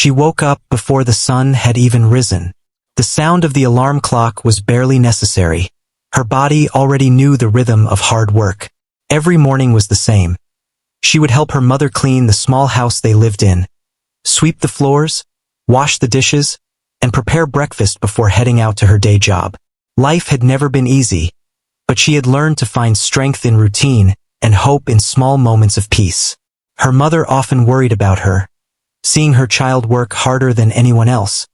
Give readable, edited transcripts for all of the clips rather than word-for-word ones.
She woke up before the sun had even risen. The sound of the alarm clock was barely necessary. Her body already knew the rhythm of hard work. Every morning was the same. She would help her mother clean the small house they lived in, sweep the floors, wash the dishes, and prepare breakfast before heading out to her day job. Life had never been easy, but she had learned to find strength in routine and hope in small moments of peace. Her mother often worried about her, seeing her child work harder than anyone else,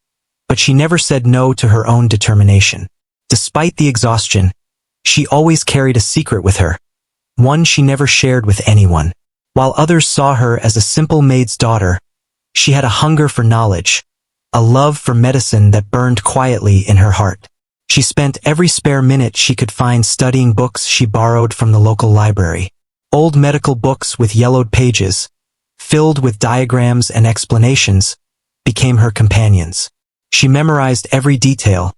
but she never said no to her own determination. Despite the exhaustion, she always carried a secret with her, one she never shared with anyone. While others saw her as a simple maid's daughter, she had a hunger for knowledge, a love for medicine that burned quietly in her heart. She spent every spare minute she could find studying books she borrowed from the local library. Old medical books with yellowed pages, filled with diagrams and explanations, became her companions. She memorized every detail,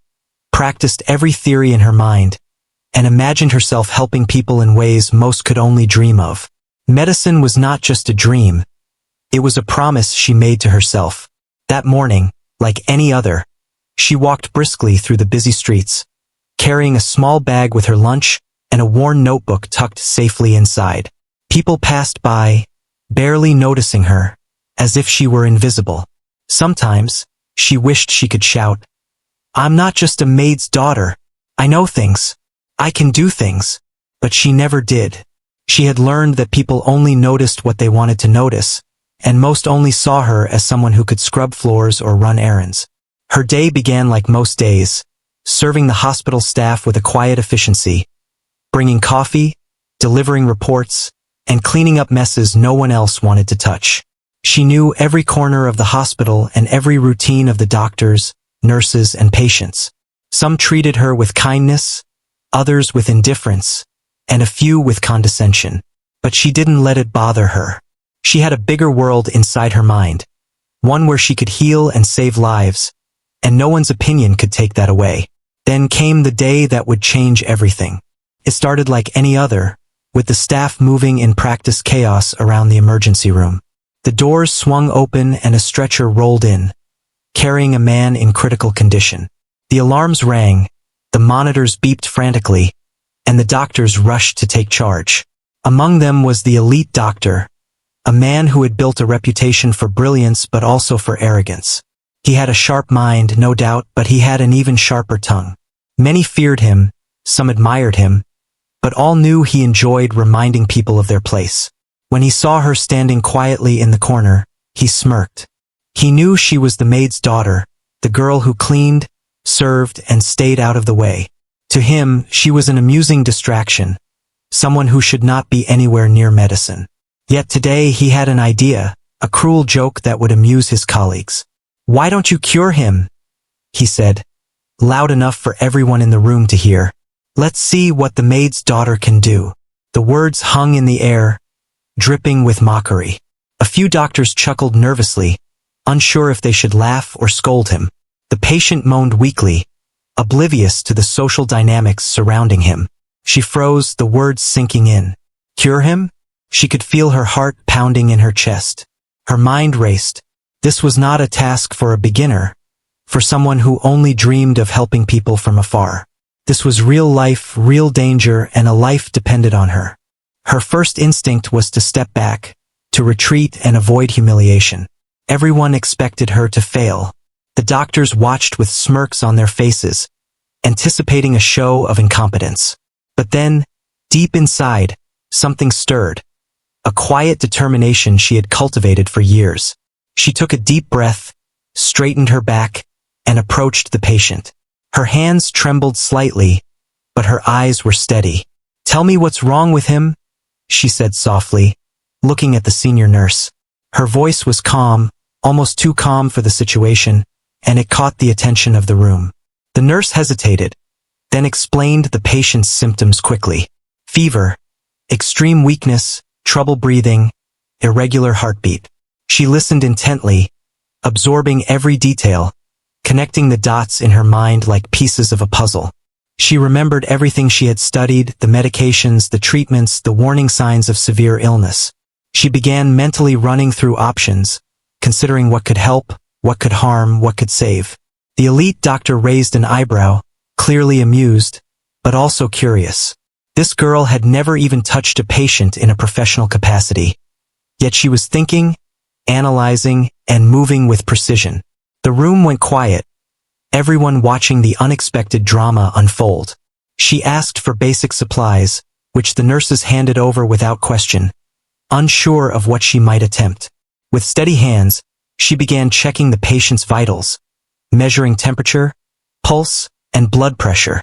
practiced every theory in her mind, and imagined herself helping people in ways most could only dream of. Medicine was not just a dream. It was a promise she made to herself. That morning, like any other, she walked briskly through the busy streets, carrying a small bag with her lunch and a worn notebook tucked safely inside. People passed by, barely noticing her, as if she were invisible. Sometimes, she wished she could shout, "I'm not just a maid's daughter. I know things. I can do things." But she never did. She had learned that people only noticed what they wanted to notice, and most only saw her as someone who could scrub floors or run errands. Her day began like most days, serving the hospital staff with a quiet efficiency, bringing coffee, delivering reports, and cleaning up messes no one else wanted to touch. She knew every corner of the hospital and every routine of the doctors, nurses, and patients. Some treated her with kindness, others with indifference, and a few with condescension. But she didn't let it bother her. She had a bigger world inside her mind, one where she could heal and save lives, and no one's opinion could take that away. Then came the day that would change everything. It started like any other, with the staff moving in practice chaos around the emergency room. The doors swung open and a stretcher rolled in, carrying a man in critical condition. The alarms rang, the monitors beeped frantically, and the doctors rushed to take charge. Among them was the elite doctor, a man who had built a reputation for brilliance but also for arrogance. He had a sharp mind, no doubt, but he had an even sharper tongue. Many feared him, some admired him, but all knew he enjoyed reminding people of their place. When he saw her standing quietly in the corner, he smirked. He knew she was the maid's daughter, the girl who cleaned, served, and stayed out of the way. To him, she was an amusing distraction, someone who should not be anywhere near medicine. Yet today he had an idea, a cruel joke that would amuse his colleagues. "Why don't you cure him?" he said, loud enough for everyone in the room to hear. "Let's see what the maid's daughter can do." The words hung in the air, dripping with mockery. A few doctors chuckled nervously, unsure if they should laugh or scold him. The patient moaned weakly, oblivious to the social dynamics surrounding him. She froze, the words sinking in. Cure him? She could feel her heart pounding in her chest. Her mind raced. This was not a task for a beginner, for someone who only dreamed of helping people from afar. This was real life, real danger, and a life depended on her. Her first instinct was to step back, to retreat and avoid humiliation. Everyone expected her to fail. The doctors watched with smirks on their faces, anticipating a show of incompetence. But then, deep inside, something stirred. A quiet determination she had cultivated for years. She took a deep breath, straightened her back, and approached the patient. Her hands trembled slightly, but her eyes were steady. "Tell me what's wrong with him," she said softly, looking at the senior nurse. Her voice was calm, almost too calm for the situation, and it caught the attention of the room. The nurse hesitated, then explained the patient's symptoms quickly. Fever, extreme weakness, trouble breathing, irregular heartbeat. She listened intently, absorbing every detail, connecting the dots in her mind like pieces of a puzzle. She remembered everything she had studied, the medications, the treatments, the warning signs of severe illness. She began mentally running through options, considering what could help, What could harm, what could save? The elite doctor raised an eyebrow, clearly amused, but also curious. This girl had never even touched a patient in a professional capacity. Yet she was thinking, analyzing, and moving with precision. The room went quiet, everyone watching the unexpected drama unfold. She asked for basic supplies, which the nurses handed over without question, unsure of what she might attempt. With steady hands, she began checking the patient's vitals, measuring temperature, pulse, and blood pressure,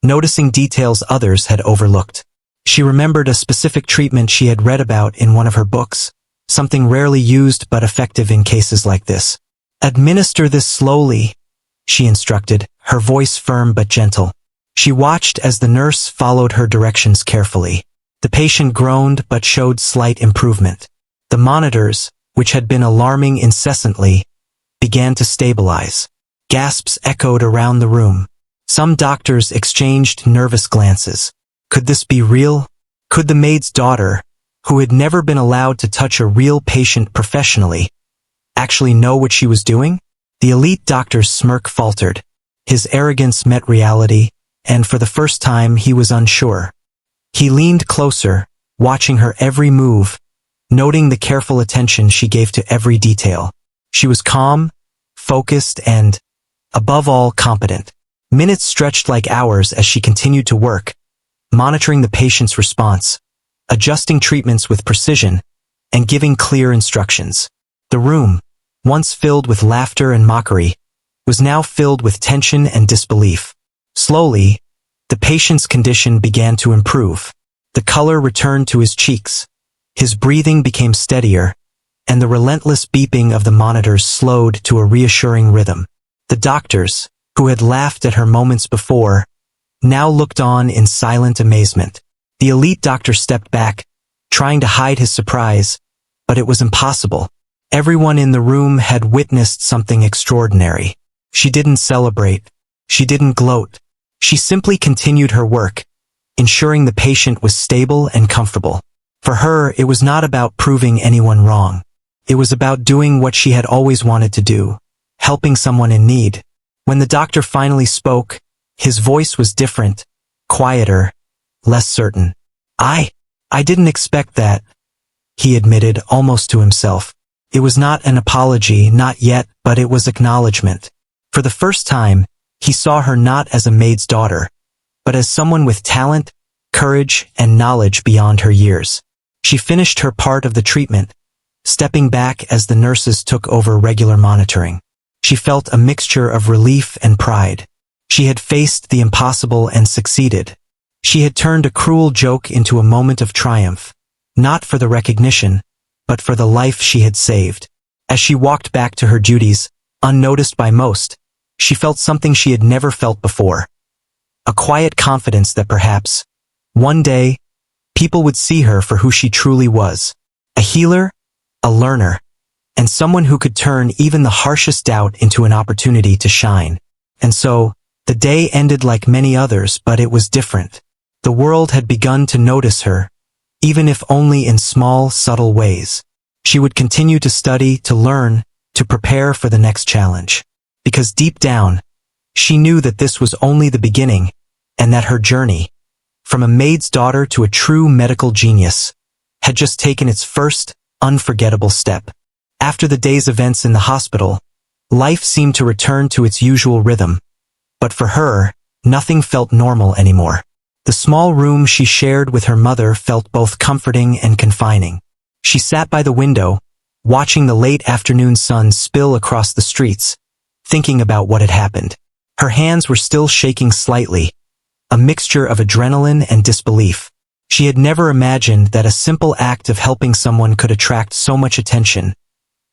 noticing details others had overlooked. She remembered a specific treatment she had read about in one of her books, something rarely used but effective in cases like this. "Administer this slowly," she instructed, her voice firm but gentle. She watched as the nurse followed her directions carefully. The patient groaned but showed slight improvement. The monitors, which had been alarming incessantly, began to stabilize. Gasps echoed around the room. Some doctors exchanged nervous glances. Could this be real? Could the maid's daughter, who had never been allowed to touch a real patient professionally, actually know what she was doing? The elite doctor's smirk faltered. His arrogance met reality, and for the first time he was unsure. He leaned closer, watching her every move, noting the careful attention she gave to every detail. She was calm, focused, and, above all, competent. Minutes stretched like hours as she continued to work, monitoring the patient's response, adjusting treatments with precision, and giving clear instructions. The room, once filled with laughter and mockery, was now filled with tension and disbelief. Slowly, the patient's condition began to improve. The color returned to his cheeks. His breathing became steadier, and the relentless beeping of the monitors slowed to a reassuring rhythm. The doctors, who had laughed at her moments before, now looked on in silent amazement. The elite doctor stepped back, trying to hide his surprise, but it was impossible. Everyone in the room had witnessed something extraordinary. She didn't celebrate. She didn't gloat. She simply continued her work, ensuring the patient was stable and comfortable. For her, it was not about proving anyone wrong. It was about doing what she had always wanted to do, helping someone in need. When the doctor finally spoke, his voice was different, quieter, less certain. I didn't expect that," he admitted almost to himself. It was not an apology, not yet, but it was acknowledgement. For the first time, he saw her not as a maid's daughter, but as someone with talent, courage, and knowledge beyond her years. She finished her part of the treatment, stepping back as the nurses took over regular monitoring. She felt a mixture of relief and pride. She had faced the impossible and succeeded. She had turned a cruel joke into a moment of triumph, not for the recognition, but for the life she had saved. As she walked back to her duties, unnoticed by most, she felt something she had never felt before. A quiet confidence that perhaps, one day, people would see her for who she truly was. A healer, a learner, and someone who could turn even the harshest doubt into an opportunity to shine. And so, the day ended like many others, but it was different. The world had begun to notice her, even if only in small, subtle ways. She would continue to study, to learn, to prepare for the next challenge. Because deep down, she knew that this was only the beginning, and that her journey, from a maid's daughter to a true medical genius, had just taken its first, unforgettable step. After the day's events in the hospital, life seemed to return to its usual rhythm. But for her, nothing felt normal anymore. The small room she shared with her mother felt both comforting and confining. She sat by the window, watching the late afternoon sun spill across the streets, thinking about what had happened. Her hands were still shaking slightly, a mixture of adrenaline and disbelief. She had never imagined that a simple act of helping someone could attract so much attention,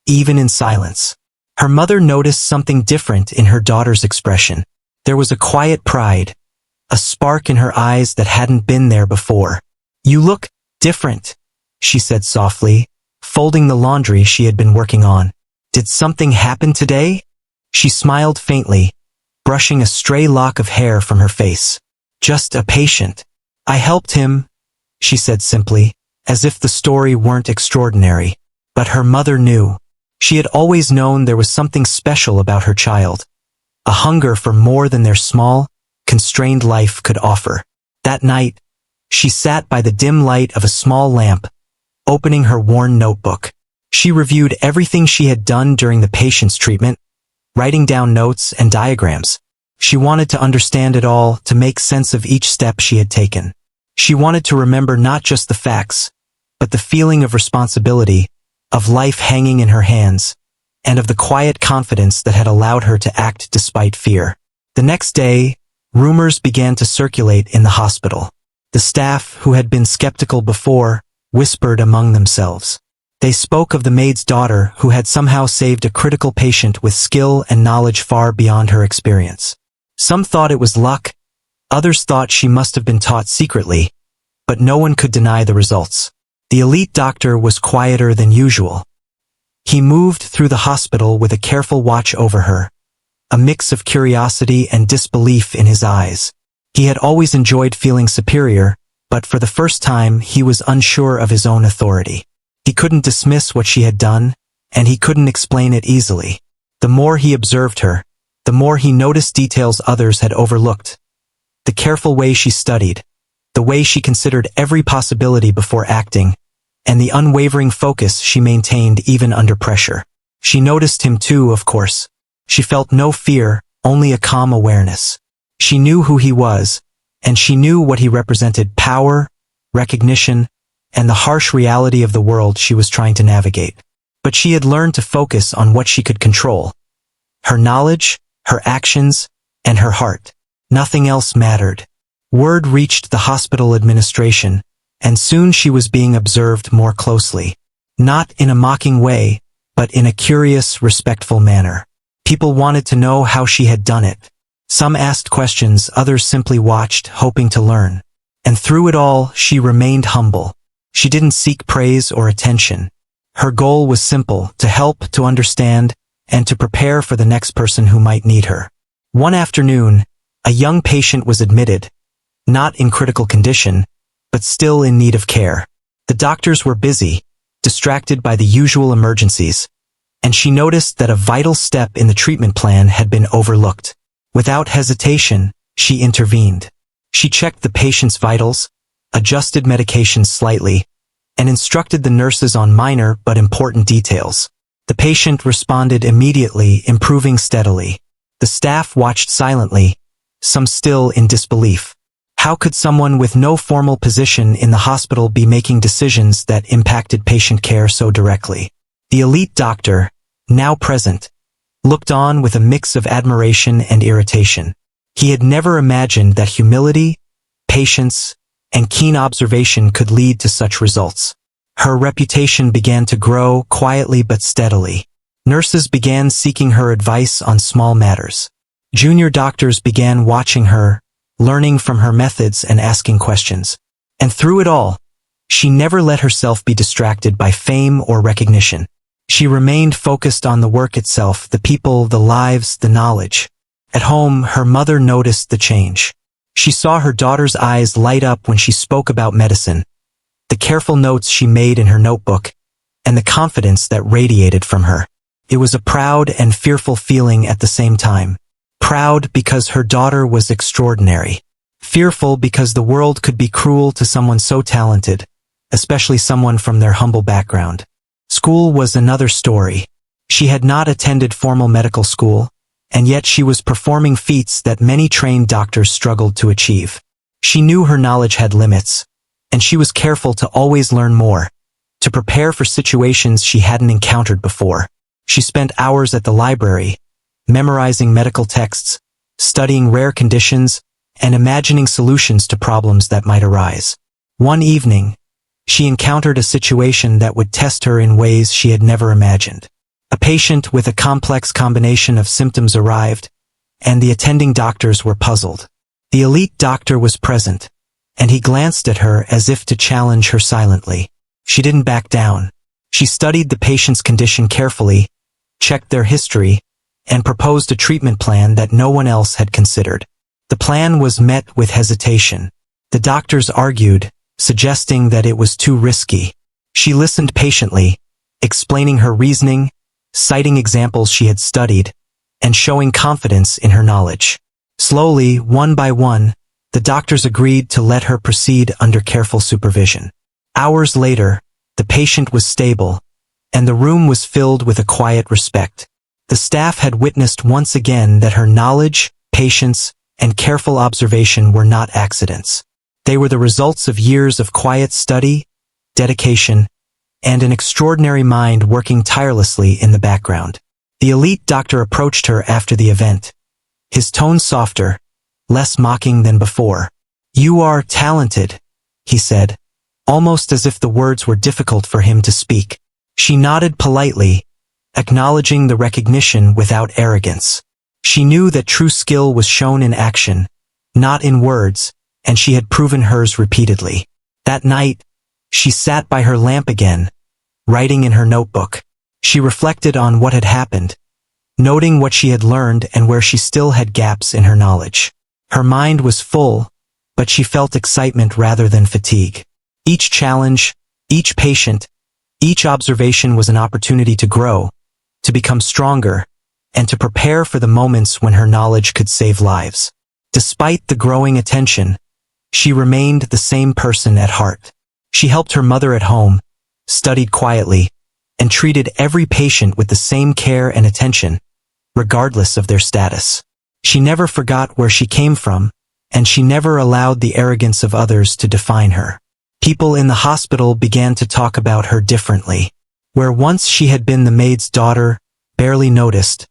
even in silence. Her mother noticed something different in her daughter's expression. There was a quiet pride, a spark in her eyes that hadn't been there before. "You look different," she said softly, folding the laundry she had been working on. "Did something happen today?" She smiled faintly, brushing a stray lock of hair from her face. "Just a patient. I helped him," she said simply, as if the story weren't extraordinary. But her mother knew. She had always known there was something special about her child, a hunger for more than their small, constrained life could offer. That night, she sat by the dim light of a small lamp, opening her worn notebook. She reviewed everything she had done during the patient's treatment, writing down notes and diagrams. She wanted to understand it all, to make sense of each step she had taken. She wanted to remember not just the facts, but the feeling of responsibility, of life hanging in her hands, and of the quiet confidence that had allowed her to act despite fear. The next day, rumors began to circulate in the hospital. The staff, who had been skeptical before, whispered among themselves. They spoke of the maid's daughter who had somehow saved a critical patient with skill and knowledge far beyond her experience. Some thought it was luck, others thought she must have been taught secretly, but no one could deny the results. The elite doctor was quieter than usual. He moved through the hospital with a careful watch over her, a mix of curiosity and disbelief in his eyes. He had always enjoyed feeling superior, but for the first time he was unsure of his own authority. He couldn't dismiss what she had done, and he couldn't explain it easily. The more he observed her, the more he noticed details others had overlooked. The careful way she studied, the way she considered every possibility before acting, and the unwavering focus she maintained even under pressure. She noticed him too, of course. She felt no fear, only a calm awareness. She knew who he was, and she knew what he represented: power, recognition, and the harsh reality of the world she was trying to navigate. But she had learned to focus on what she could control: her knowledge, her actions, and her heart. Nothing else mattered. Word reached the hospital administration, and soon she was being observed more closely. Not in a mocking way, but in a curious, respectful manner. People wanted to know how she had done it. Some asked questions, others simply watched, hoping to learn. And through it all, she remained humble. She didn't seek praise or attention. Her goal was simple: to help, to understand, and to prepare for the next person who might need her. One afternoon, a young patient was admitted, not in critical condition, but still in need of care. The doctors were busy, distracted by the usual emergencies, and she noticed that a vital step in the treatment plan had been overlooked. Without hesitation, she intervened. She checked the patient's vitals, adjusted medications slightly, and instructed the nurses on minor but important details. The patient responded immediately, improving steadily. The staff watched silently, some still in disbelief. How could someone with no formal position in the hospital be making decisions that impacted patient care so directly? The elite doctor, now present, looked on with a mix of admiration and irritation. He had never imagined that humility, patience, and keen observation could lead to such results. Her reputation began to grow, quietly but steadily. Nurses began seeking her advice on small matters. Junior doctors began watching her, learning from her methods and asking questions. And through it all, she never let herself be distracted by fame or recognition. She remained focused on the work itself, the people, the lives, the knowledge. At home, her mother noticed the change. She saw her daughter's eyes light up when she spoke about medicine, the careful notes she made in her notebook, and the confidence that radiated from her. It was a proud and fearful feeling at the same time. Proud because her daughter was extraordinary. Fearful because the world could be cruel to someone so talented, especially someone from their humble background. School was another story. She had not attended formal medical school, and yet she was performing feats that many trained doctors struggled to achieve. She knew her knowledge had limits, and she was careful to always learn more, to prepare for situations she hadn't encountered before. She spent hours at the library, memorizing medical texts, studying rare conditions, and imagining solutions to problems that might arise. One evening, she encountered a situation that would test her in ways she had never imagined. A patient with a complex combination of symptoms arrived, and the attending doctors were puzzled. The elite doctor was present, and he glanced at her as if to challenge her silently. She didn't back down. She studied the patient's condition carefully, checked their history, and proposed a treatment plan that no one else had considered. The plan was met with hesitation. The doctors argued, suggesting that it was too risky. She listened patiently, explaining her reasoning, citing examples she had studied, and showing confidence in her knowledge. Slowly, one by one, the doctors agreed to let her proceed under careful supervision. Hours later, the patient was stable, and the room was filled with a quiet respect. The staff had witnessed once again that her knowledge, patience, and careful observation were not accidents. They were the results of years of quiet study, dedication, and an extraordinary mind working tirelessly in the background. The elite doctor approached her after the event, his tone softer, less mocking than before. "You are talented," he said, almost as if the words were difficult for him to speak. She nodded politely, acknowledging the recognition without arrogance. She knew that true skill was shown in action, not in words, and she had proven hers repeatedly. That night, she sat by her lamp again, writing in her notebook. She reflected on what had happened, noting what she had learned and where she still had gaps in her knowledge. Her mind was full, but she felt excitement rather than fatigue. Each challenge, each patient, each observation was an opportunity to grow, to become stronger, and to prepare for the moments when her knowledge could save lives. Despite the growing attention, she remained the same person at heart. She helped her mother at home, studied quietly, and treated every patient with the same care and attention, regardless of their status. She never forgot where she came from, and she never allowed the arrogance of others to define her. People in the hospital began to talk about her differently. Where once she had been the maid's daughter, barely noticed,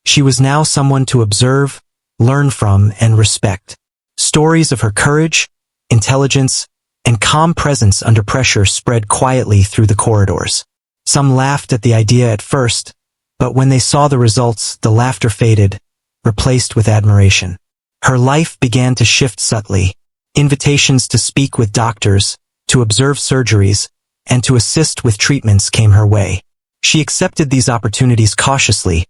she was now someone to observe, learn from, and respect. Stories of her courage, intelligence, and calm presence under pressure spread quietly through the corridors. Some laughed at the idea at first, but when they saw the results, the laughter faded, replaced with admiration. Her life began to shift subtly. Invitations to speak with doctors, to observe surgeries, and to assist with treatments came her way. She accepted these opportunities cautiously,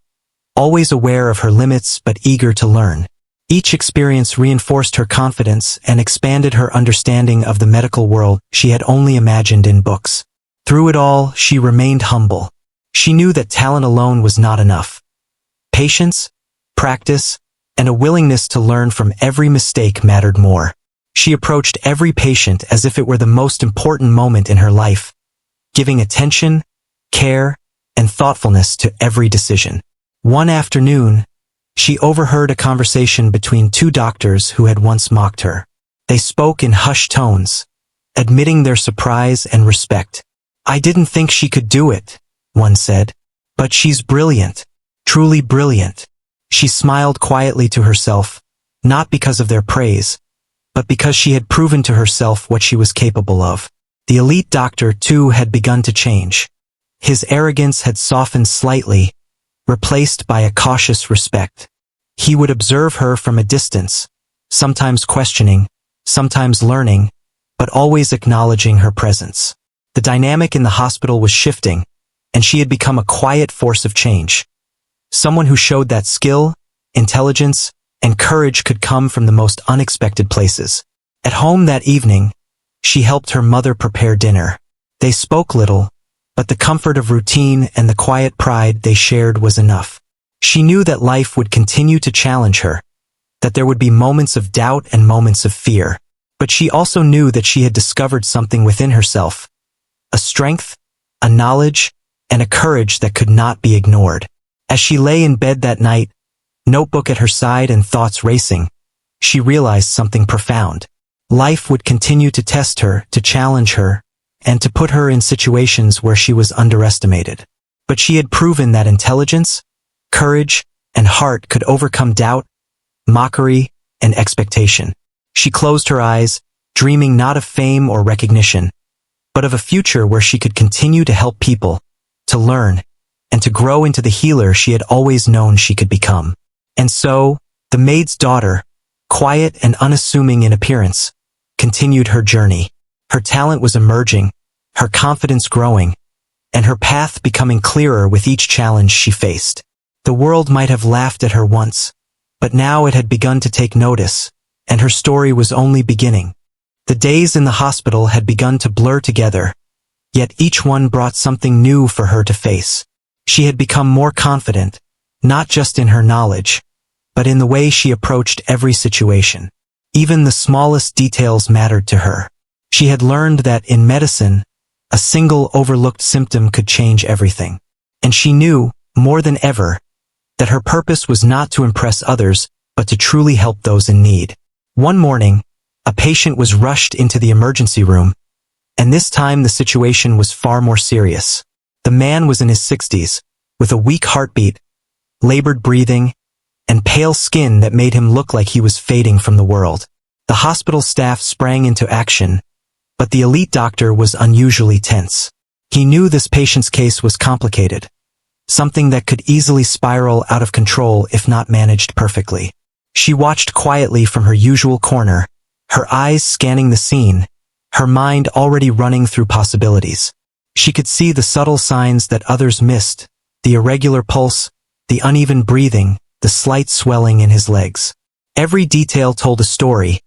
always aware of her limits but eager to learn. Each experience reinforced her confidence and expanded her understanding of the medical world she had only imagined in books. Through it all, she remained humble. She knew that talent alone was not enough. Patience, practice, and a willingness to learn from every mistake mattered more. She approached every patient as if it were the most important moment in her life, giving attention, care, and thoughtfulness to every decision. One afternoon, she overheard a conversation between two doctors who had once mocked her. They spoke in hushed tones, admitting their surprise and respect. "I didn't think she could do it," one said. "But she's brilliant, truly brilliant." She smiled quietly to herself, not because of their praise, but because she had proven to herself what she was capable of. The elite doctor, too, had begun to change. His arrogance had softened slightly, replaced by a cautious respect. He would observe her from a distance, sometimes questioning, sometimes learning, but always acknowledging her presence. The dynamic in the hospital was shifting, and she had become a quiet force of change. Someone who showed that skill, intelligence, and courage could come from the most unexpected places. At home that evening, she helped her mother prepare dinner. They spoke little, but the comfort of routine and the quiet pride they shared was enough. She knew that life would continue to challenge her, that there would be moments of doubt and moments of fear. But she also knew that she had discovered something within herself, a strength, a knowledge, and a courage that could not be ignored. As she lay in bed that night, notebook at her side and thoughts racing, she realized something profound. Life would continue to test her, to challenge her, and to put her in situations where she was underestimated. But she had proven that intelligence, courage, and heart could overcome doubt, mockery, and expectation. She closed her eyes, dreaming not of fame or recognition, but of a future where she could continue to help people, to learn, and to grow into the healer she had always known she could become. And so, the maid's daughter, quiet and unassuming in appearance, continued her journey. Her talent was emerging, her confidence growing, and her path becoming clearer with each challenge she faced. The world might have laughed at her once, but now it had begun to take notice, and her story was only beginning. The days in the hospital had begun to blur together, yet each one brought something new for her to face. She had become more confident, not just in her knowledge, but in the way she approached every situation. Even the smallest details mattered to her. She had learned that in medicine, a single overlooked symptom could change everything. And she knew, more than ever, that her purpose was not to impress others, but to truly help those in need. One morning, a patient was rushed into the emergency room, and this time the situation was far more serious. The man was in his 60s, with a weak heartbeat, labored breathing, and pale skin that made him look like he was fading from the world. The hospital staff sprang into action, but the elite doctor was unusually tense. He knew this patient's case was complicated, something that could easily spiral out of control if not managed perfectly. She watched quietly from her usual corner, her eyes scanning the scene, her mind already running through possibilities. She could see the subtle signs that others missed, the irregular pulse, the uneven breathing, the slight swelling in his legs. Every detail told a story,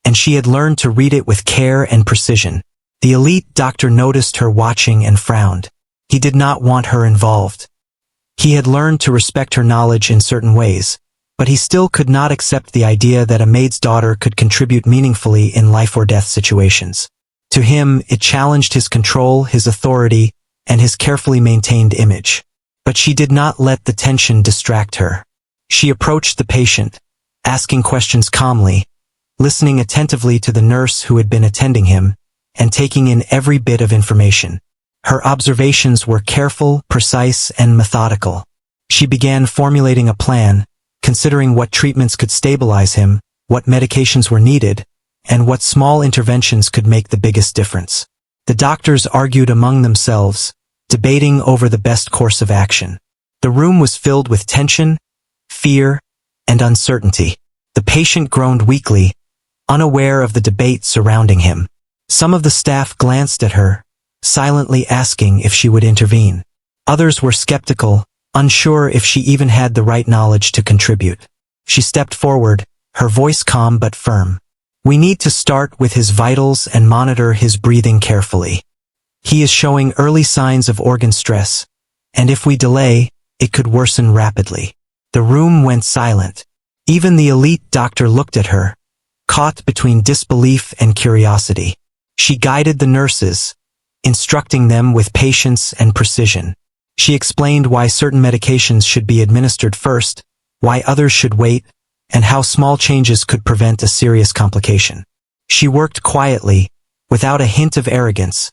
and she had learned to read it with care and precision. The elite doctor noticed her watching and frowned. He did not want her involved. He had learned to respect her knowledge in certain ways, but he still could not accept the idea that a maid's daughter could contribute meaningfully in life-or-death situations. To him, it challenged his control, his authority, and his carefully maintained image. But she did not let the tension distract her. She approached the patient, asking questions calmly, listening attentively to the nurse who had been attending him, and taking in every bit of information. Her observations were careful, precise, and methodical. She began formulating a plan, considering what treatments could stabilize him, what medications were needed, and what small interventions could make the biggest difference. The doctors argued among themselves, debating over the best course of action. The room was filled with tension, fear, and uncertainty. The patient groaned weakly, unaware of the debate surrounding him. Some of the staff glanced at her, silently asking if she would intervene. Others were skeptical, unsure if she even had the right knowledge to contribute. She stepped forward, her voice calm but firm. "We need to start with his vitals and monitor his breathing carefully. He is showing early signs of organ stress, and if we delay, it could worsen rapidly." The room went silent. Even the elite doctor looked at her, caught between disbelief and curiosity. She guided the nurses, instructing them with patience and precision. She explained why certain medications should be administered first, why others should wait, and how small changes could prevent a serious complication. She worked quietly, without a hint of arrogance,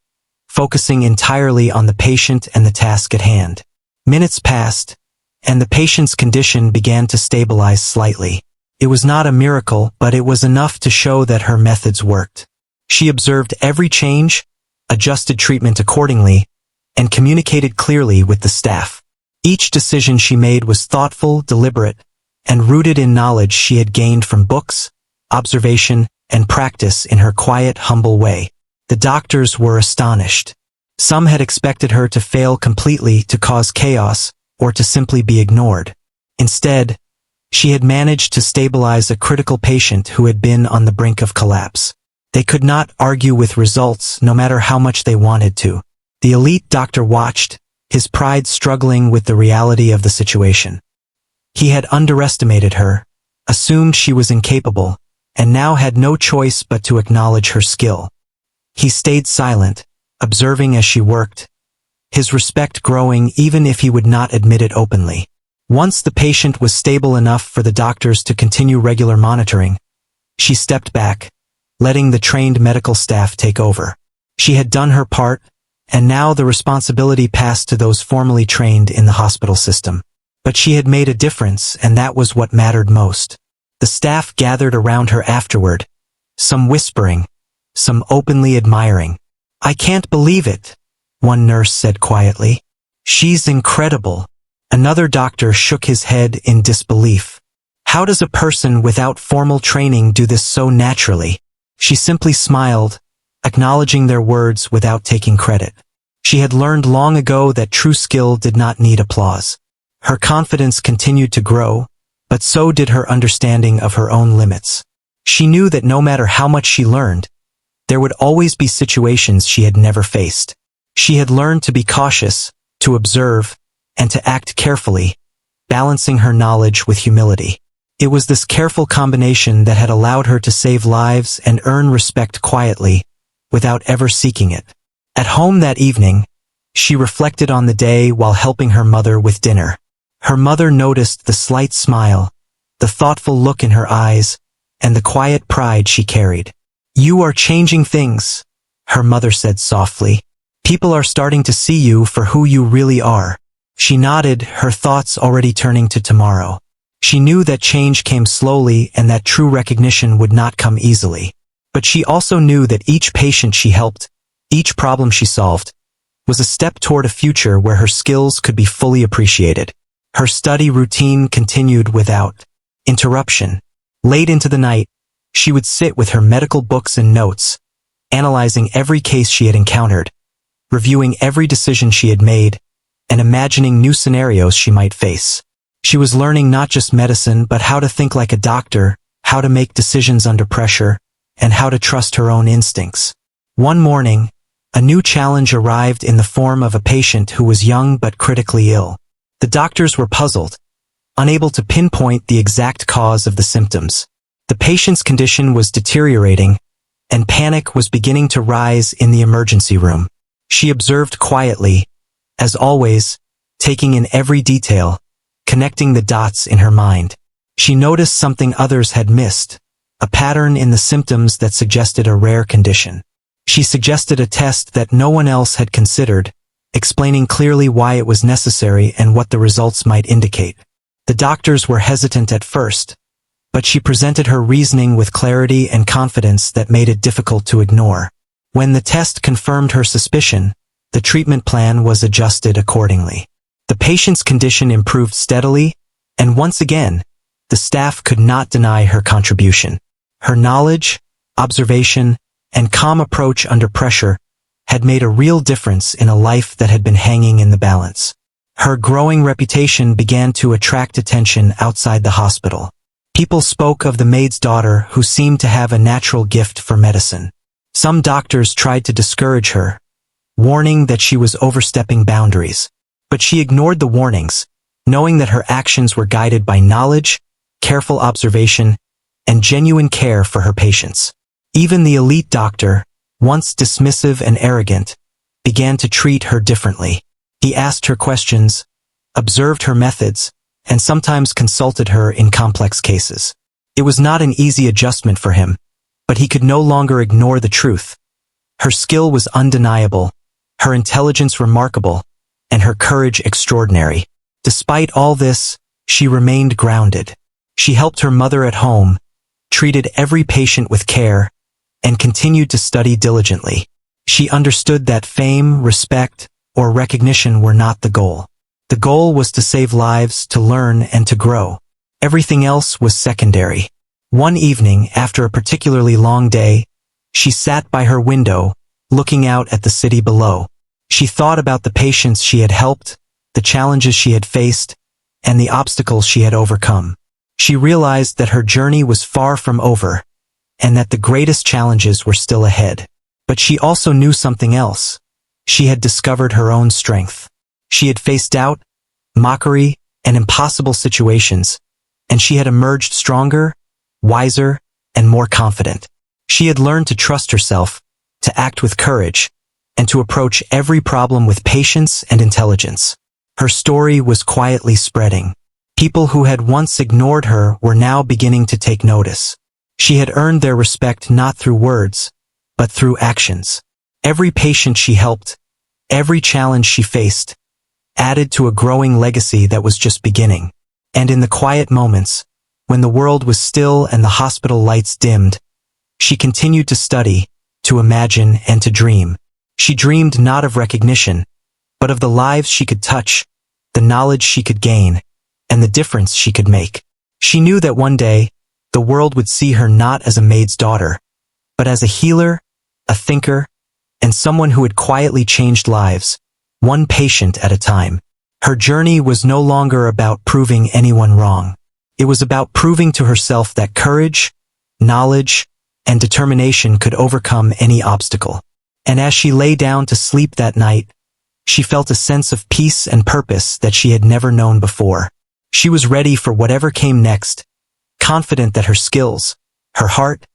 focusing entirely on the patient and the task at hand. Minutes passed, and the patient's condition began to stabilize slightly. It was not a miracle, but it was enough to show that her methods worked. She observed every change, adjusted treatment accordingly, and communicated clearly with the staff. Each decision she made was thoughtful, deliberate, and rooted in knowledge she had gained from books, observation, and practice in her quiet, humble way. The doctors were astonished. Some had expected her to fail completely, to cause chaos, or to simply be ignored. Instead, she had managed to stabilize a critical patient who had been on the brink of collapse. They could not argue with results, no matter how much they wanted to. The elite doctor watched, his pride struggling with the reality of the situation. He had underestimated her, assumed she was incapable, and now had no choice but to acknowledge her skill. He stayed silent, observing as she worked, his respect growing even if he would not admit it openly. Once the patient was stable enough for the doctors to continue regular monitoring, she stepped back, letting the trained medical staff take over. She had done her part, and now the responsibility passed to those formerly trained in the hospital system. But she had made a difference, and that was what mattered most. The staff gathered around her afterward, some whispering, some openly admiring. "I can't believe it," one nurse said quietly. "She's incredible." Another doctor shook his head in disbelief. "How does a person without formal training do this so naturally?" She simply smiled, acknowledging their words without taking credit. She had learned long ago that true skill did not need applause. Her confidence continued to grow, but so did her understanding of her own limits. She knew that no matter how much she learned, there would always be situations she had never faced. She had learned to be cautious, to observe, and to act carefully, balancing her knowledge with humility. It was this careful combination that had allowed her to save lives and earn respect quietly, without ever seeking it. At home that evening, she reflected on the day while helping her mother with dinner. Her mother noticed the slight smile, the thoughtful look in her eyes, and the quiet pride she carried. "You are changing things," her mother said softly. "People are starting to see you for who you really are." She nodded, her thoughts already turning to tomorrow. She knew that change came slowly and that true recognition would not come easily. But she also knew that each patient she helped, each problem she solved, was a step toward a future where her skills could be fully appreciated. Her study routine continued without interruption. Late into the night, she would sit with her medical books and notes, analyzing every case she had encountered, reviewing every decision she had made, and imagining new scenarios she might face. She was learning not just medicine but how to think like a doctor, how to make decisions under pressure, and how to trust her own instincts. One morning, a new challenge arrived in the form of a patient who was young but critically ill. The doctors were puzzled, unable to pinpoint the exact cause of the symptoms. The patient's condition was deteriorating, and panic was beginning to rise in the emergency room. She observed quietly, as always, taking in every detail, connecting the dots in her mind. She noticed something others had missed, a pattern in the symptoms that suggested a rare condition. She suggested a test that no one else had considered, explaining clearly why it was necessary and what the results might indicate. The doctors were hesitant at first, but she presented her reasoning with clarity and confidence that made it difficult to ignore. When the test confirmed her suspicion, the treatment plan was adjusted accordingly. The patient's condition improved steadily, and once again, the staff could not deny her contribution. Her knowledge, observation, and calm approach under pressure had made a real difference in a life that had been hanging in the balance. Her growing reputation began to attract attention outside the hospital. People spoke of the maid's daughter who seemed to have a natural gift for medicine. Some doctors tried to discourage her, warning that she was overstepping boundaries. But she ignored the warnings, knowing that her actions were guided by knowledge, careful observation, and genuine care for her patients. Even the elite doctor, once dismissive and arrogant, began to treat her differently. He asked her questions, observed her methods, and sometimes consulted her in complex cases. It was not an easy adjustment for him, but he could no longer ignore the truth. Her skill was undeniable, her intelligence remarkable, and her courage extraordinary. Despite all this, she remained grounded. She helped her mother at home, treated every patient with care, and continued to study diligently. She understood that fame, respect, or recognition were not the goal. The goal was to save lives, to learn, and to grow. Everything else was secondary. One evening, after a particularly long day, she sat by her window, looking out at the city below. She thought about the patients she had helped, the challenges she had faced, and the obstacles she had overcome. She realized that her journey was far from over, and that the greatest challenges were still ahead. But she also knew something else. She had discovered her own strength. She had faced doubt, mockery, and impossible situations, and she had emerged stronger, wiser, and more confident. She had learned to trust herself, to act with courage, and to approach every problem with patience and intelligence. Her story was quietly spreading. People who had once ignored her were now beginning to take notice. She had earned their respect not through words, but through actions. Every patient she helped, every challenge she faced, added to a growing legacy that was just beginning. And in the quiet moments, when the world was still and the hospital lights dimmed, she continued to study, to imagine, and to dream. She dreamed not of recognition, but of the lives she could touch, the knowledge she could gain, and the difference she could make. She knew that one day, the world would see her not as a maid's daughter, but as a healer, a thinker, and someone who had quietly changed lives, one patient at a time. Her journey was no longer about proving anyone wrong. It was about proving to herself that courage, knowledge, and determination could overcome any obstacle. And as she lay down to sleep that night, she felt a sense of peace and purpose that she had never known before. She was ready for whatever came next, confident that her skills, her heart,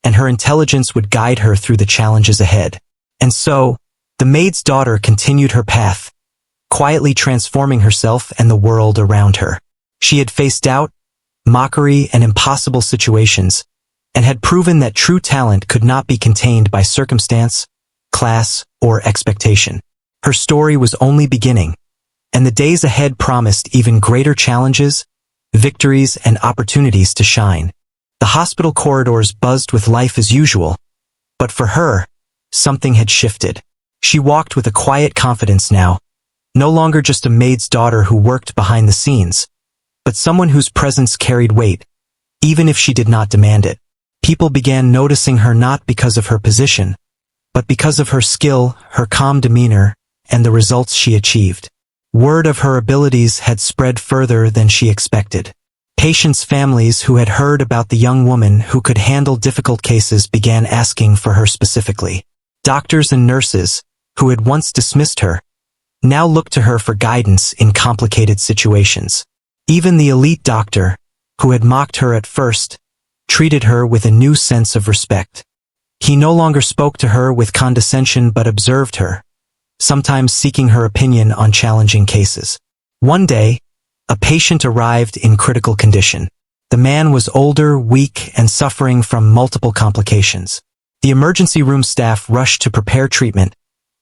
and her intelligence would guide her through the challenges ahead. And so, the maid's daughter continued her path, quietly transforming herself and the world around her. She had faced doubt, mockery, and impossible situations, and had proven that true talent could not be contained by circumstance, class, or expectation. Her story was only beginning, and the days ahead promised even greater challenges, victories, and opportunities to shine. The hospital corridors buzzed with life as usual, but for her, something had shifted. She walked with a quiet confidence now, no longer just a maid's daughter who worked behind the scenes, but someone whose presence carried weight, even if she did not demand it. People began noticing her not because of her position, but because of her skill, her calm demeanor, and the results she achieved. Word of her abilities had spread further than she expected. Patients' families who had heard about the young woman who could handle difficult cases began asking for her specifically. Doctors and nurses, who had once dismissed her, now looked to her for guidance in complicated situations. Even the elite doctor, who had mocked her at first, treated her with a new sense of respect. He no longer spoke to her with condescension but observed her, sometimes seeking her opinion on challenging cases. One day, a patient arrived in critical condition. The man was older, weak, and suffering from multiple complications. The emergency room staff rushed to prepare treatment,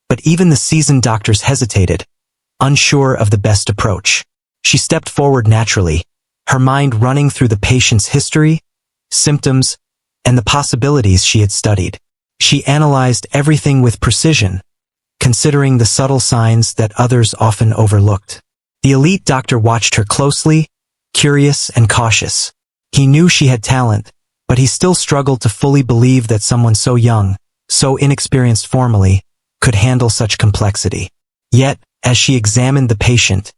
but even the seasoned doctors hesitated, unsure of the best approach. She stepped forward naturally, her mind running through the patient's history, symptoms, and the possibilities she had studied. She analyzed everything with precision, considering the subtle signs that others often overlooked. The elite doctor watched her closely, curious and cautious. He knew she had talent, but he still struggled to fully believe that someone so young, so inexperienced formally, could handle such complexity. Yet, as she examined the patient,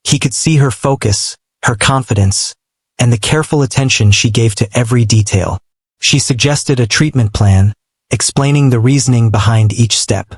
he could see her focus, her confidence, and the careful attention she gave to every detail. She suggested a treatment plan, explaining the reasoning behind each step.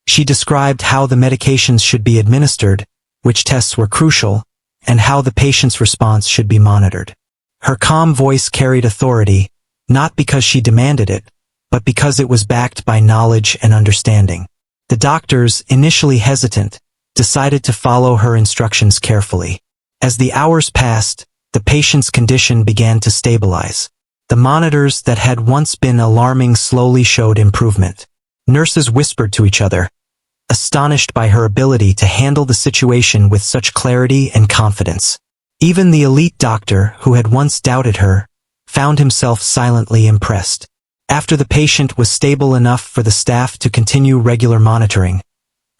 She described how the medications should be administered, which tests were crucial, and how the patient's response should be monitored. Her calm voice carried authority, not because she demanded it, but because it was backed by knowledge and understanding. The doctors, initially hesitant, decided to follow her instructions carefully. As the hours passed, the patient's condition began to stabilize. The monitors that had once been alarming slowly showed improvement. Nurses whispered to each other, astonished by her ability to handle the situation with such clarity and confidence. Even the elite doctor, who had once doubted her, found himself silently impressed. After the patient was stable enough for the staff to continue regular monitoring,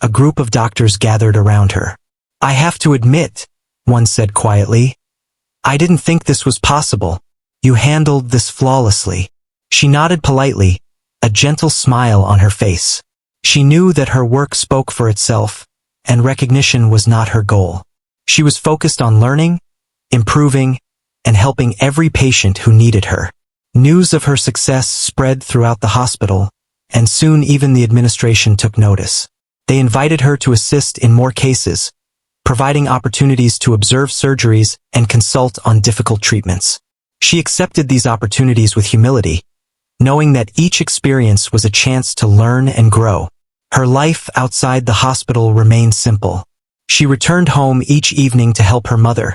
a group of doctors gathered around her. "I have to admit," one said quietly, "I didn't think this was possible. You handled this flawlessly." She nodded politely, a gentle smile on her face. She knew that her work spoke for itself, and recognition was not her goal. She was focused on learning, improving, and helping every patient who needed her. News of her success spread throughout the hospital, and soon even the administration took notice. They invited her to assist in more cases, providing opportunities to observe surgeries and consult on difficult treatments. She accepted these opportunities with humility, knowing that each experience was a chance to learn and grow. Her life outside the hospital remained simple. She returned home each evening to help her mother,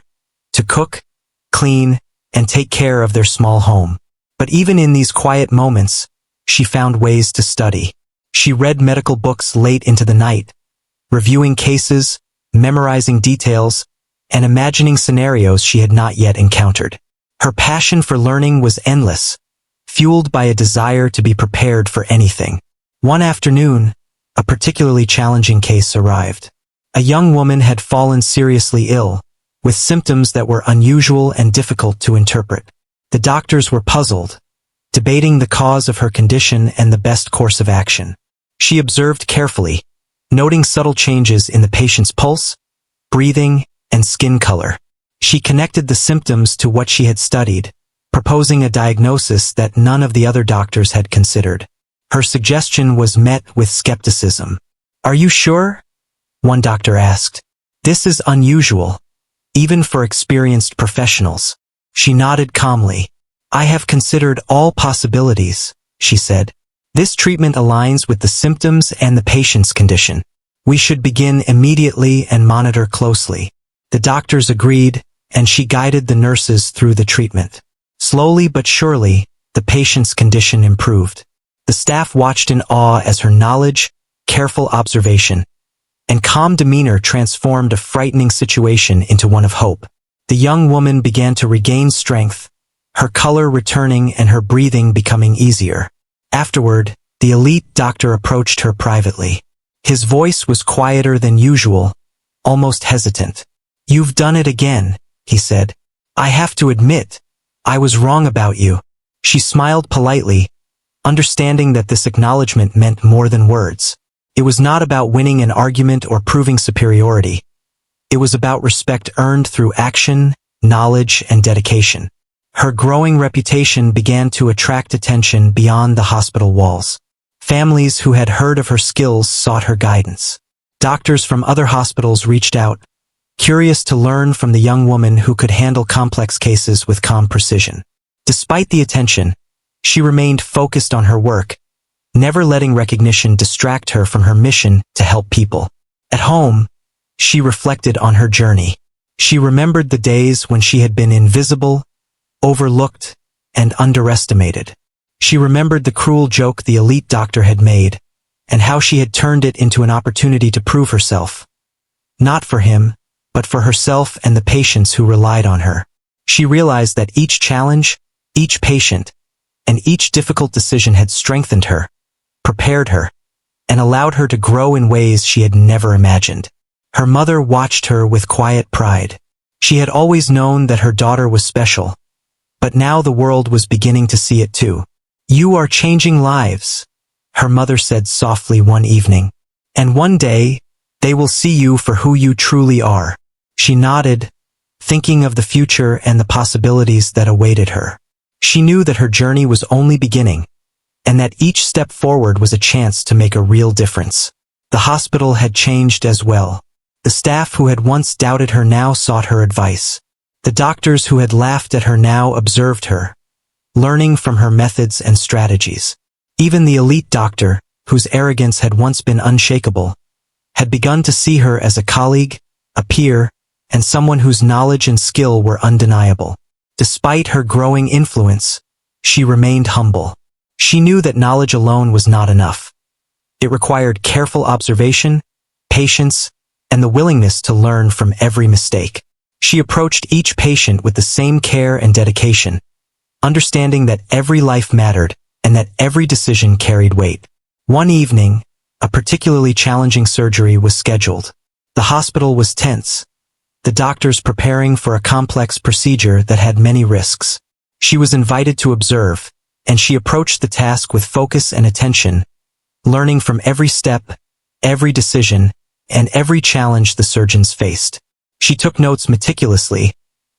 to cook, clean, and take care of their small home. But even in these quiet moments, she found ways to study. She read medical books late into the night, reviewing cases, memorizing details, and imagining scenarios she had not yet encountered. Her passion for learning was endless, fueled by a desire to be prepared for anything. One afternoon, a particularly challenging case arrived. A young woman had fallen seriously ill, with symptoms that were unusual and difficult to interpret. The doctors were puzzled, debating the cause of her condition and the best course of action. She observed carefully, noting subtle changes in the patient's pulse, breathing, and skin color. She connected the symptoms to what she had studied, proposing a diagnosis that none of the other doctors had considered. Her suggestion was met with skepticism. "Are you sure? one doctor asked. This is unusual, even for experienced professionals. She nodded calmly. I have considered all possibilities, she said. This treatment aligns with the symptoms and the patient's condition. We should begin immediately and monitor closely. The doctors agreed, and she guided the nurses through the treatment. Slowly but surely, the patient's condition improved. The staff watched in awe as her knowledge, careful observation, and calm demeanor transformed a frightening situation into one of hope. The young woman began to regain strength, her color returning and her breathing becoming easier. Afterward, the elite doctor approached her privately. His voice was quieter than usual, almost hesitant. You've done it again, he said. I have to admit, I was wrong about you. She smiled politely, understanding that this acknowledgement meant more than words. It was not about winning an argument or proving superiority. It was about respect earned through action, knowledge, and dedication. Her growing reputation began to attract attention beyond the hospital walls. Families who had heard of her skills sought her guidance. Doctors from other hospitals reached out, curious to learn from the young woman who could handle complex cases with calm precision. Despite the attention, she remained focused on her work, never letting recognition distract her from her mission to help people. At home, she reflected on her journey. She remembered the days when she had been invisible, overlooked, and underestimated. She remembered the cruel joke the elite doctor had made, and how she had turned it into an opportunity to prove herself. Not for him, but for herself and the patients who relied on her. She realized that each challenge, each patient, and each difficult decision had strengthened her, prepared her, and allowed her to grow in ways she had never imagined. Her mother watched her with quiet pride. She had always known that her daughter was special, but now the world was beginning to see it too. You are changing lives, her mother said softly one evening, and one day, they will see you for who you truly are. She nodded, thinking of the future and the possibilities that awaited her. She knew that her journey was only beginning, and that each step forward was a chance to make a real difference. The hospital had changed as well. The staff who had once doubted her now sought her advice. The doctors who had laughed at her now observed her, learning from her methods and strategies. Even the elite doctor, whose arrogance had once been unshakable, had begun to see her as a colleague, a peer, and someone whose knowledge and skill were undeniable. Despite her growing influence, she remained humble. She knew that knowledge alone was not enough. It required careful observation, patience, and the willingness to learn from every mistake. She approached each patient with the same care and dedication, understanding that every life mattered and that every decision carried weight. One evening, a particularly challenging surgery was scheduled. The hospital was tense, the doctors preparing for a complex procedure that had many risks. She was invited to observe, and she approached the task with focus and attention, learning from every step, every decision, and every challenge the surgeons faced. She took notes meticulously,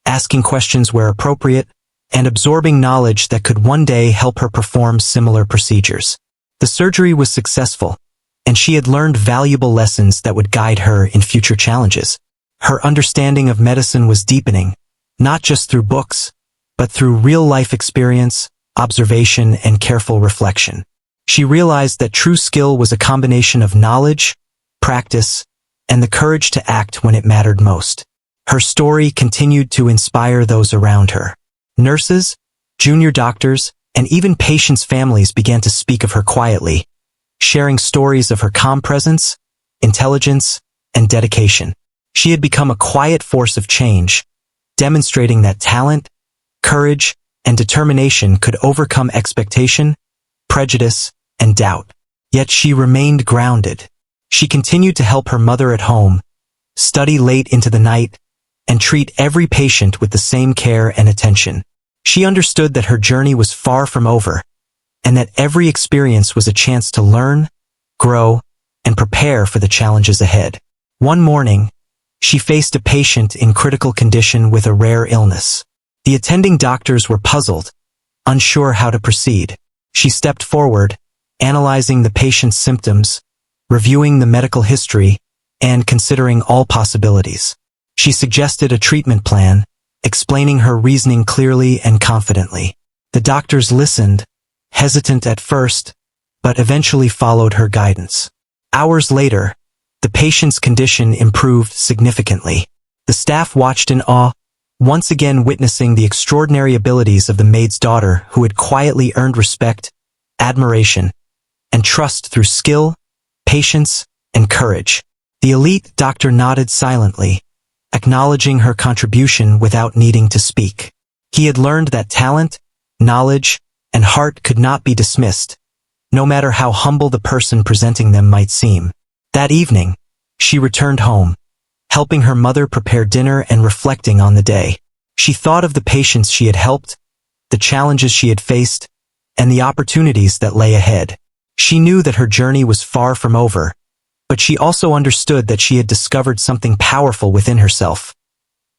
asking questions where appropriate, and absorbing knowledge that could one day help her perform similar procedures. The surgery was successful, and she had learned valuable lessons that would guide her in future challenges. Her understanding of medicine was deepening, not just through books, but through real-life experience, observation, and careful reflection. She realized that true skill was a combination of knowledge, practice, and the courage to act when it mattered most. Her story continued to inspire those around her. Nurses, junior doctors, and even patients' families began to speak of her quietly, sharing stories of her calm presence, intelligence, and dedication. She had become a quiet force of change, demonstrating that talent, courage, and determination could overcome expectation, prejudice, and doubt. Yet she remained grounded. She continued to help her mother at home, study late into the night, and treat every patient with the same care and attention. She understood that her journey was far from over, and that every experience was a chance to learn, grow, and prepare for the challenges ahead. One morning, she faced a patient in critical condition with a rare illness. The attending doctors were puzzled, unsure how to proceed. She stepped forward, analyzing the patient's symptoms, reviewing the medical history, and considering all possibilities. She suggested a treatment plan, explaining her reasoning clearly and confidently. The doctors listened, hesitant at first, but eventually followed her guidance. Hours later, the patient's condition improved significantly. The staff watched in awe, once again witnessing the extraordinary abilities of the maid's daughter who had quietly earned respect, admiration, and trust through skill, patience, and courage. The elite doctor nodded silently, acknowledging her contribution without needing to speak. He had learned that talent, knowledge, and heart could not be dismissed, no matter how humble the person presenting them might seem. That evening, she returned home, helping her mother prepare dinner and reflecting on the day. She thought of the patients she had helped, the challenges she had faced, and the opportunities that lay ahead. She knew that her journey was far from over, but she also understood that she had discovered something powerful within herself,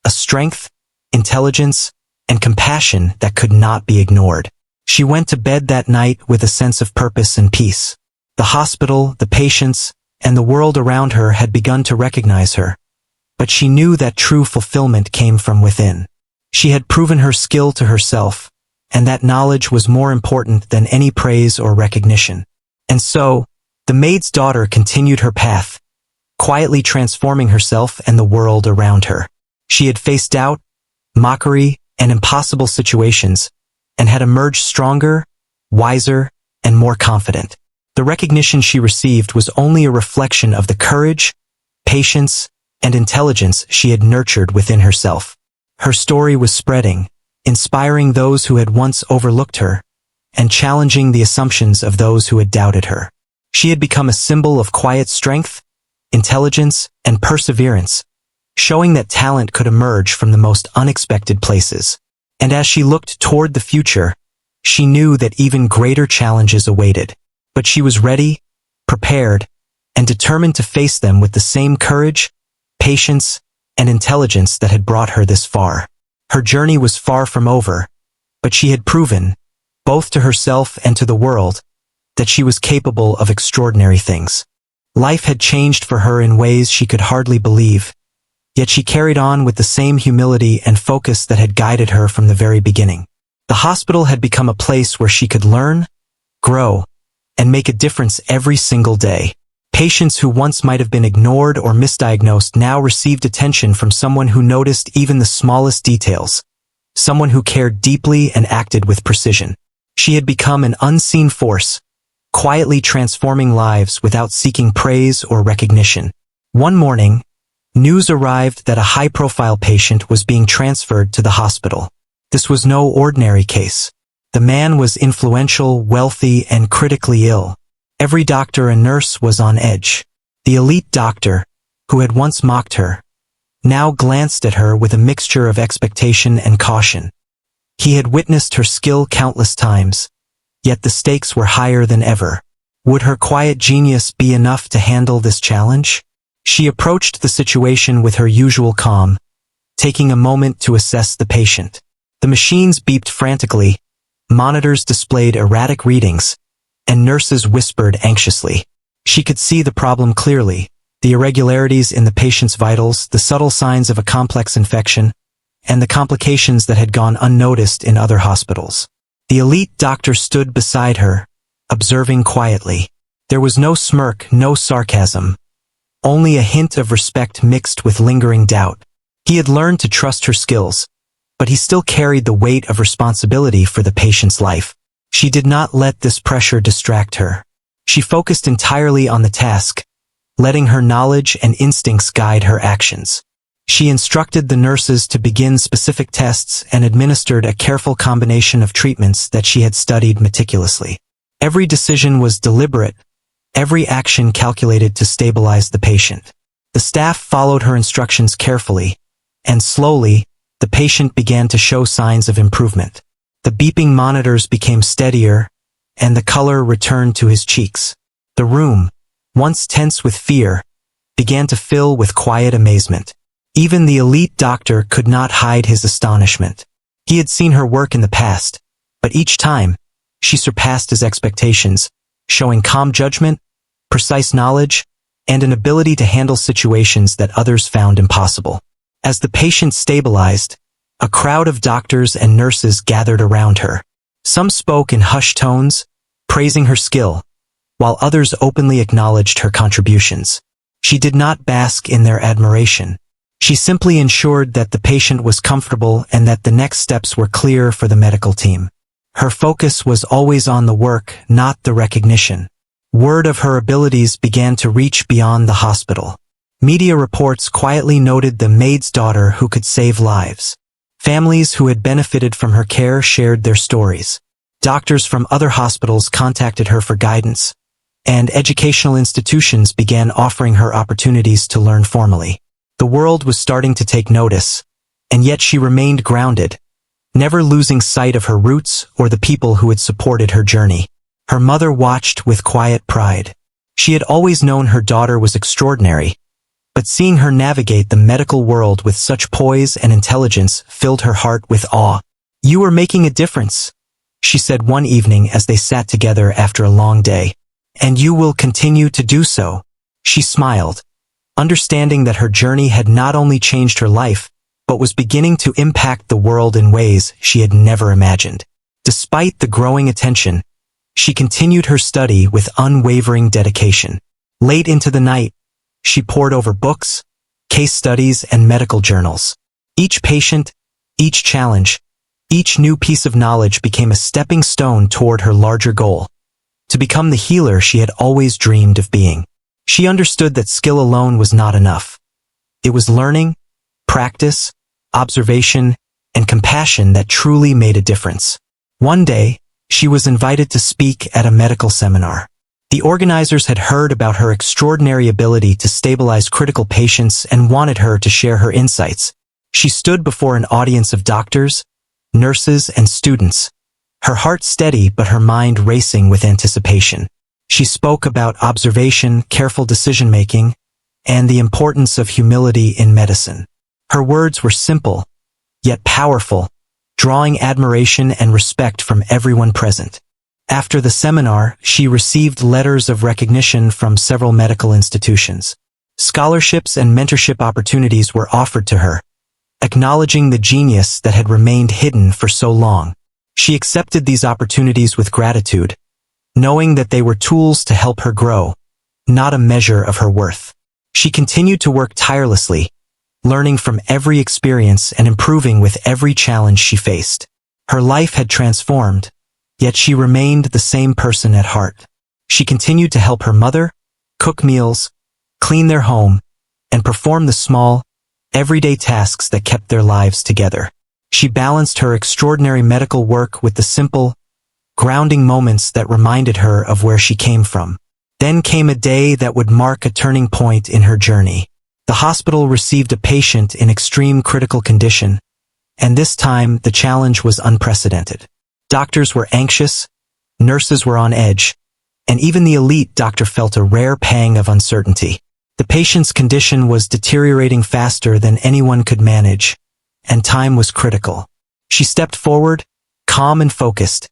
a strength, intelligence, and compassion that could not be ignored. She went to bed that night with a sense of purpose and peace. The hospital, the patients, and the world around her had begun to recognize her, but she knew that true fulfillment came from within. She had proven her skill to herself, and that knowledge was more important than any praise or recognition. And so, the maid's daughter continued her path, quietly transforming herself and the world around her. She had faced doubt, mockery, and impossible situations, and had emerged stronger, wiser, and more confident. The recognition she received was only a reflection of the courage, patience, and intelligence she had nurtured within herself. Her story was spreading, inspiring those who had once overlooked her, and challenging the assumptions of those who had doubted her. She had become a symbol of quiet strength, intelligence, and perseverance, showing that talent could emerge from the most unexpected places. And as she looked toward the future, she knew that even greater challenges awaited. But she was ready, prepared, and determined to face them with the same courage, patience, and intelligence that had brought her this far. Her journey was far from over, but she had proven, both to herself and to the world, that she was capable of extraordinary things. Life had changed for her in ways she could hardly believe, yet she carried on with the same humility and focus that had guided her from the very beginning. The hospital had become a place where she could learn, grow, and make a difference every single day. Patients who once might have been ignored or misdiagnosed now received attention from someone who noticed even the smallest details, someone who cared deeply and acted with precision. She had become an unseen force, quietly transforming lives without seeking praise or recognition. One morning, news arrived that a high-profile patient was being transferred to the hospital. This was no ordinary case. The man was influential, wealthy, and critically ill. Every doctor and nurse was on edge. The elite doctor, who had once mocked her, now glanced at her with a mixture of expectation and caution. He had witnessed her skill countless times, yet the stakes were higher than ever. Would her quiet genius be enough to handle this challenge? She approached the situation with her usual calm, taking a moment to assess the patient. The machines beeped frantically, monitors displayed erratic readings, and nurses whispered anxiously. She could see the problem clearly, the irregularities in the patient's vitals, the subtle signs of a complex infection, and the complications that had gone unnoticed in other hospitals. The elite doctor stood beside her, observing quietly. There was no smirk, no sarcasm, only a hint of respect mixed with lingering doubt. He had learned to trust her skills, but he still carried the weight of responsibility for the patient's life. She did not let this pressure distract her. She focused entirely on the task, letting her knowledge and instincts guide her actions. She instructed the nurses to begin specific tests and administered a careful combination of treatments that she had studied meticulously. Every decision was deliberate, every action calculated to stabilize the patient. The staff followed her instructions carefully, and slowly, the patient began to show signs of improvement. The beeping monitors became steadier, and the color returned to his cheeks. The room, once tense with fear, began to fill with quiet amazement. Even the elite doctor could not hide his astonishment. He had seen her work in the past, but each time, she surpassed his expectations, showing calm judgment, precise knowledge, and an ability to handle situations that others found impossible. As the patient stabilized, a crowd of doctors and nurses gathered around her. Some spoke in hushed tones, praising her skill, while others openly acknowledged her contributions. She did not bask in their admiration. She simply ensured that the patient was comfortable and that the next steps were clear for the medical team. Her focus was always on the work, not the recognition. Word of her abilities began to reach beyond the hospital. Media reports quietly noted the maid's daughter who could save lives. Families who had benefited from her care shared their stories. Doctors from other hospitals contacted her for guidance, and educational institutions began offering her opportunities to learn formally. The world was starting to take notice, and yet she remained grounded, never losing sight of her roots or the people who had supported her journey. Her mother watched with quiet pride. She had always known her daughter was extraordinary, but seeing her navigate the medical world with such poise and intelligence filled her heart with awe. "You are making a difference," she said one evening as they sat together after a long day. "And you will continue to do so." She smiled, understanding that her journey had not only changed her life, but was beginning to impact the world in ways she had never imagined. Despite the growing attention, she continued her study with unwavering dedication. Late into the night, she pored over books, case studies, and medical journals. Each patient, each challenge, each new piece of knowledge became a stepping stone toward her larger goal, to become the healer she had always dreamed of being. She understood that skill alone was not enough. It was learning, practice, observation, and compassion that truly made a difference. One day, she was invited to speak at a medical seminar. The organizers had heard about her extraordinary ability to stabilize critical patients and wanted her to share her insights. She stood before an audience of doctors, nurses, and students, her heart steady but her mind racing with anticipation. She spoke about observation, careful decision-making, and the importance of humility in medicine. Her words were simple, yet powerful, drawing admiration and respect from everyone present. After the seminar, she received letters of recognition from several medical institutions. Scholarships and mentorship opportunities were offered to her, acknowledging the genius that had remained hidden for so long. She accepted these opportunities with gratitude, knowing that they were tools to help her grow, not a measure of her worth. She continued to work tirelessly, learning from every experience and improving with every challenge she faced. Her life had transformed, yet she remained the same person at heart. She continued to help her mother, cook meals, clean their home, and perform the small, everyday tasks that kept their lives together. She balanced her extraordinary medical work with the simple, grounding moments that reminded her of where she came from. Then came a day that would mark a turning point in her journey. The hospital received a patient in extreme critical condition, and this time the challenge was unprecedented. Doctors were anxious, nurses were on edge, and even the elite doctor felt a rare pang of uncertainty. The patient's condition was deteriorating faster than anyone could manage, and time was critical. She stepped forward, calm and focused,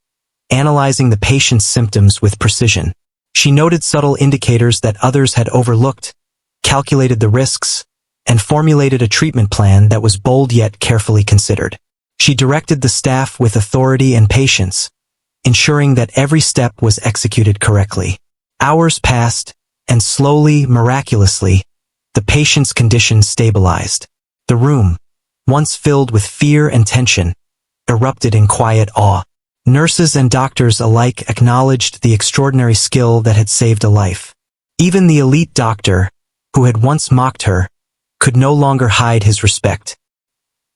analyzing the patient's symptoms with precision. She noted subtle indicators that others had overlooked, calculated the risks, and formulated a treatment plan that was bold yet carefully considered. She directed the staff with authority and patience, ensuring that every step was executed correctly. Hours passed, and slowly, miraculously, the patient's condition stabilized. The room, once filled with fear and tension, erupted in quiet awe. Nurses and doctors alike acknowledged the extraordinary skill that had saved a life. Even the elite doctor, who had once mocked her, could no longer hide his respect.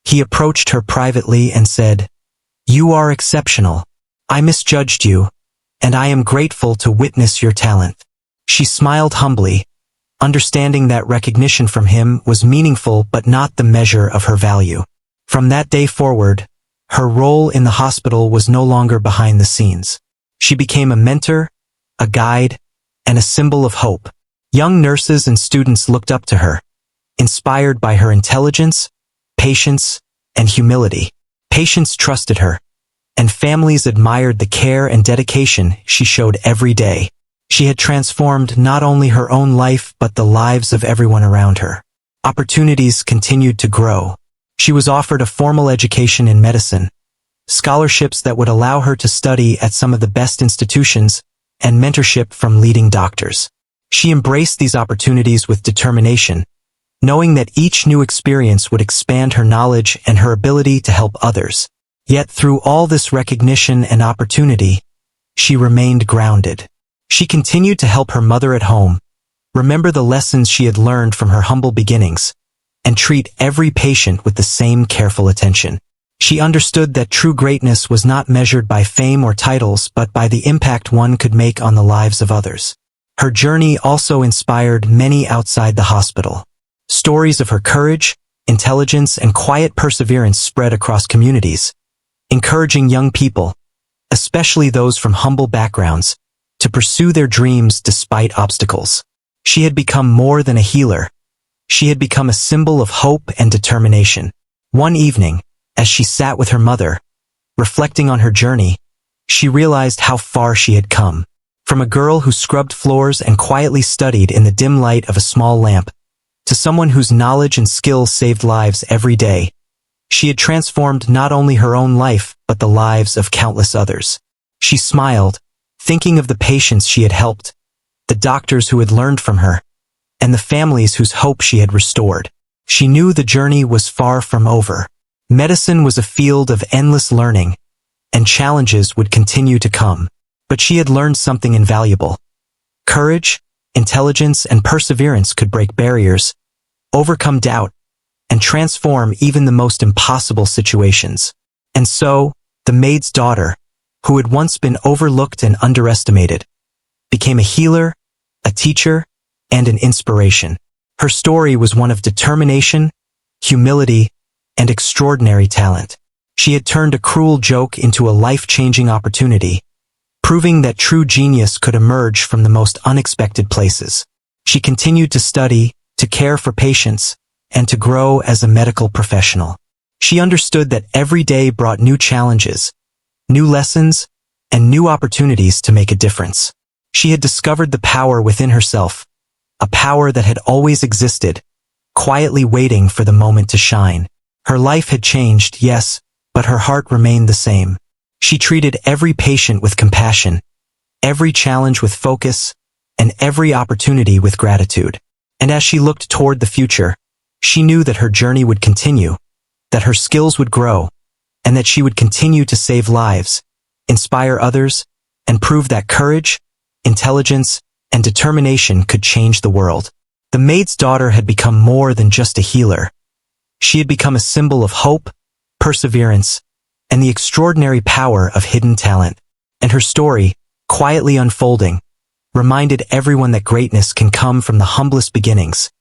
He approached her privately and said, "You are exceptional. I misjudged you, and I am grateful to witness your talent." She smiled humbly, understanding that recognition from him was meaningful but not the measure of her value. From that day forward, her role in the hospital was no longer behind the scenes. She became a mentor, a guide, and a symbol of hope. Young nurses and students looked up to her, inspired by her intelligence, patience, and humility. Patients trusted her, and families admired the care and dedication she showed every day. She had transformed not only her own life but the lives of everyone around her. Opportunities continued to grow. She was offered a formal education in medicine, scholarships that would allow her to study at some of the best institutions, and mentorship from leading doctors. She embraced these opportunities with determination, knowing that each new experience would expand her knowledge and her ability to help others. Yet through all this recognition and opportunity, she remained grounded. She continued to help her mother at home, remember the lessons she had learned from her humble beginnings, and treat every patient with the same careful attention. She understood that true greatness was not measured by fame or titles but by the impact one could make on the lives of others. Her journey also inspired many outside the hospital. Stories of her courage, intelligence, and quiet perseverance spread across communities, encouraging young people, especially those from humble backgrounds, to pursue their dreams despite obstacles. She had become more than a healer. She had become a symbol of hope and determination. One evening, as she sat with her mother, reflecting on her journey, she realized how far she had come. From a girl who scrubbed floors and quietly studied in the dim light of a small lamp, to someone whose knowledge and skill saved lives every day, she had transformed not only her own life but the lives of countless others. She smiled, thinking of the patients she had helped, the doctors who had learned from her, and the families whose hope she had restored. She knew the journey was far from over. Medicine was a field of endless learning, and challenges would continue to come. But she had learned something invaluable. Courage, intelligence, and perseverance could break barriers, overcome doubt, and transform even the most impossible situations. And so, the maid's daughter, who had once been overlooked and underestimated, became a healer, a teacher, and an inspiration. Her story was one of determination, humility, and extraordinary talent. She had turned a cruel joke into a life-changing opportunity, proving that true genius could emerge from the most unexpected places. She continued to study, to care for patients, and to grow as a medical professional. She understood that every day brought new challenges, new lessons, and new opportunities to make a difference. She had discovered the power within herself, a power that had always existed, quietly waiting for the moment to shine. Her life had changed, yes, but her heart remained the same. She treated every patient with compassion, every challenge with focus, and every opportunity with gratitude. And as she looked toward the future, she knew that her journey would continue, that her skills would grow, and that she would continue to save lives, inspire others, and prove that courage, intelligence, and determination could change the world. The maid's daughter had become more than just a healer. She had become a symbol of hope, perseverance, and the extraordinary power of hidden talent. And her story, quietly unfolding, reminded everyone that greatness can come from the humblest beginnings,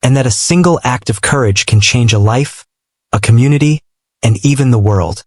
and that a single act of courage can change a life, a community, and even the world.